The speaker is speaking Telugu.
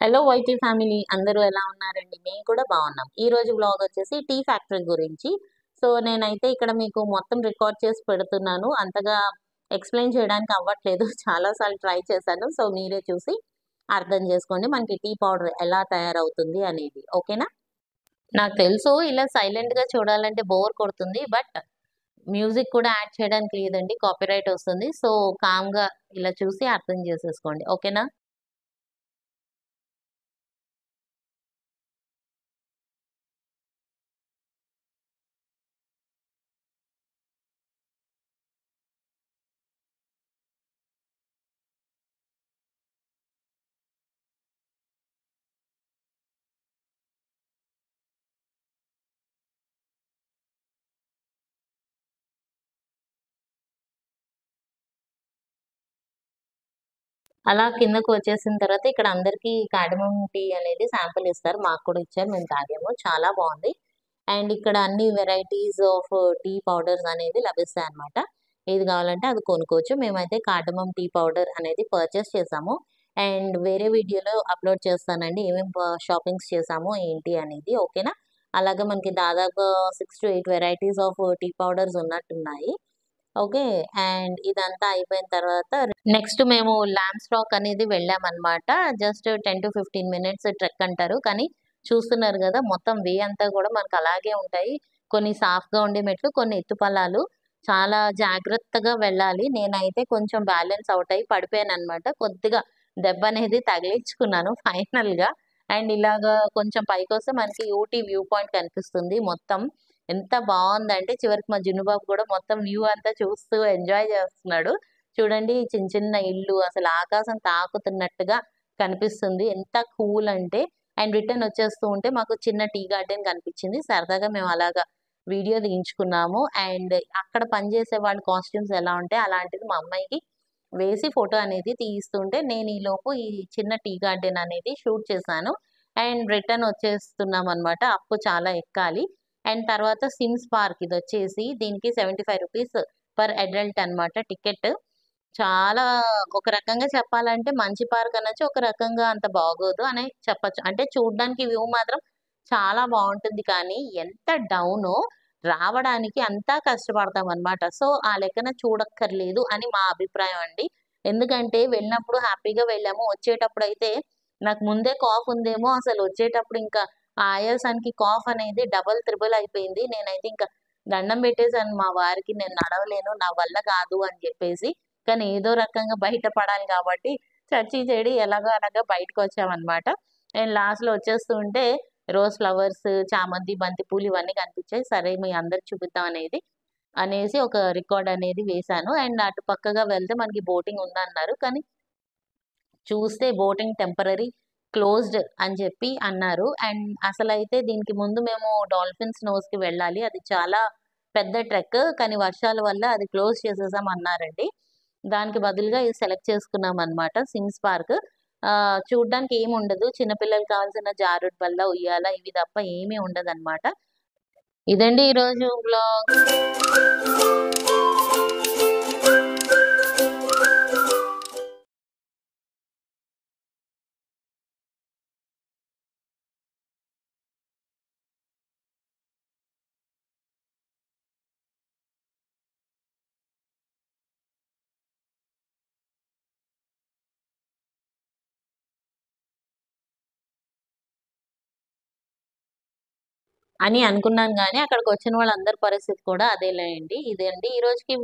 హలో వైటీ ఫ్యామిలీ అందరూ ఎలా ఉన్నారండి? మేము కూడా బాగున్నాం. ఈ రోజు వ్లాగ్ వచ్చేసి టీ ఫ్యాక్టరీ గురించి. సో నేనైతే ఇక్కడ మీకు మొత్తం రికార్డ్ చేసి పెడుతున్నాను. అంతగా ఎక్స్ప్లెయిన్ చేయడానికి అవ్వట్లేదు. చాలా సార్లు ట్రై చేశాను. సో మీరే చూసి అర్థం చేసుకోండి మనకి టీ పౌడర్ ఎలా తయారవుతుంది అనేది. ఓకేనా? నాకు తెలుసు ఇలా సైలెంట్‌గా చూడాలంటే బోర్ కొడుతుంది. బట్ మ్యూజిక్ కూడా యాడ్ చేయడానికి లేదండి. కాపీరైట్ వస్తుంది. సో కామ్‌గా ఇలా చూసి అర్థం చేసేసుకోండి. ఓకేనా? అలా కిందకు వచ్చేసిన తర్వాత ఇక్కడ అందరికీ కార్డమమ్ టీ అనేది శాంపిల్ ఇస్తారు. మాకు కూడా ఇచ్చారు. మేము తాగాము. చాలా బాగుంది. అండ్ ఇక్కడ అన్ని వెరైటీస్ ఆఫ్ టీ పౌడర్స్ అనేది లభిస్తాయన్నమాట. ఏది కావాలంటే అది కొనుక్కోవచ్చు. మేమైతే కార్డమమ్ టీ పౌడర్ అనేది పర్చేస్ చేసాము. అండ్ వేరే వీడియోలో అప్లోడ్ చేస్తానండి. ఏమేం షాపింగ్స్ చేసాము ఏంటి అనేది. ఓకేనా? అలాగే మనకి దాదాపు 6-8 వెరైటీస్ ఆఫ్ టీ పౌడర్స్ ఉన్నట్టున్నాయి. ఓకే. అండ్ ఇదంతా అయిపోయిన తర్వాత నెక్స్ట్ మేము ల్యాంబ్స్ రాక్ అనేది వెళ్ళామన్నమాట. జస్ట్ 10-15 మినిట్స్ ట్రెక్ అంటారు. కానీ చూస్తున్నారు గదా! మొత్తం వే అంతా గూడా మనకు అలాగే ఉంటాయి. కొన్ని సాఫ్ట్‌గా ఉండే మెట్లు, కొన్ని ఎత్తుపల్లాలు. చాలా జాగ్రత్తగా వెళ్ళాలి. నేనైతే కొంచెం బ్యాలెన్స్ ఔట్ అయ్యి పడిపోయానన్నమాట. కొద్దిగా దెబ్బనేది తగిలించుకున్నాను ఫైనల్‌గా. అండ్ ఇలాగా కొంచెం పైకొస్తే మనకి ఊటీ వ్యూ పాయింట్ కనిపిస్తుంది మొత్తం. ఎంత బావుందంటే చివరికి మా జున్ను బాబు కూడా మొత్తం వ్యూ అంతా చూస్తూ ఎంజాయ్ చేస్తున్నాడు. చూడండి చిన్న చిన్న ఇల్లు అసలు ఆకాశం తాకుతున్నట్టుగా కనిపిస్తుంది. ఎంత కూల్ అంటే అండ్ రిటర్న్ వచ్చేస్తూ ఉంటే మాకు చిన్న టీ గార్డెన్ కనిపించింది. సరదాగా మేము అలాగా వీడియో తీయించుకున్నాము. అండ్ అక్కడ పనిచేసే వాళ్ళ కాస్ట్యూమ్స్ ఎలా ఉంటే అలాంటిది మా అమ్మాయికి వేసి ఫోటో అనేది తీయిస్తుంటే నేను ఈలోపు ఈ చిన్న టీ గార్డెన్ అనేది షూట్ చేశాను. అండ్ రిటర్న్ వచ్చేస్తున్నామనమాట. అప్పు చాలా ఎక్కాలి. అండ్ తర్వాత సిమ్స్ పార్క్ ఇదొచ్చేసి దీనికి ₹75 పర్ అడల్ట్ అన్నమాట టికెట్. చాలా ఒక రకంగా చెప్పాలంటే మంచి పార్క్ అనొచ్చు. ఒక రకంగా అంత బాగోదు అనే చెప్పొచ్చు. అంటే చూడ్డానికి వ్యూ మాత్రం చాలా బావుంటుంది. కానీ ఎంత డౌనో రావడానికి అంతా కష్టపడతామనమాట. సో, ఆ లెక్కన చూడక్కర్లేదు అని మా అభిప్రాయం అండి. ఎందుకంటే వెళ్ళినప్పుడు హ్యాపీగా వెళ్ళాము. వచ్చేటప్పుడైతే నాకు ముందే కాఫ్ ఉందేమో అసలు వచ్చేటప్పుడు ఇంకా ఆ ఆయాసానికి కాఫ్ అనేది డబుల్, త్రిబుల్ అయిపోయింది. నేనైతే ఇంకా దండం పెట్టేసాను మా వారికి. నేను నడవలేను. నా వల్ల కాదు అని చెప్పేసి. కానీ ఏదో రకంగా బయట పడాలి కాబట్టి చచ్చి చెడి ఎలాగో అలాగా బయటకొచ్చామనమాట. అండ్ లాస్ట్‌లో వచ్చేస్తూ ఉంటే రోజ్ ఫ్లవర్స్, చామంతి, బంతి పూలు ఇవన్నీ కనిపించాయి. సరే మీ అందరికి చూపిద్దాం అనేసి ఒక రికార్డ్ అనేది వేశాను. అండ్ అటు పక్కగా వెళ్తే మనకి బోటింగ్ ఉందన్నారు. కానీ చూస్తే బోటింగ్ టెంపరరీ క్లోజ్డ్ అని చెప్పి అన్నారు. అండ్ అసలైతే దీనికి ముందు మేము డాల్ఫిన్స్ నోస్‌కి వెళ్ళాలి. అది చాలా పెద్ద ట్రెక్. కానీ వర్షాల వల్ల అది క్లోజ్ చేసేసాం అన్నారండి. దానికి బదులుగా ఇది సెలెక్ట్ చేసుకున్నామనమాట సిమ్స్ పార్క్. చూడ్డానికి ఏముండదు. చిన్న పిల్లలకి కావాల్సిన జారుడు బల్ల, ఉయ్యాల ఇవి తప్ప ఏమీ ఉండదనమాట. ఇదండి ఈరోజు వ్లాగ్. అని అనుకున్నాను గానీ, అక్కడికొచ్చిన వాళ్ళందరి పరిస్థితి కూడా అదేలేండి. ఇదండి ఈ రోజుకి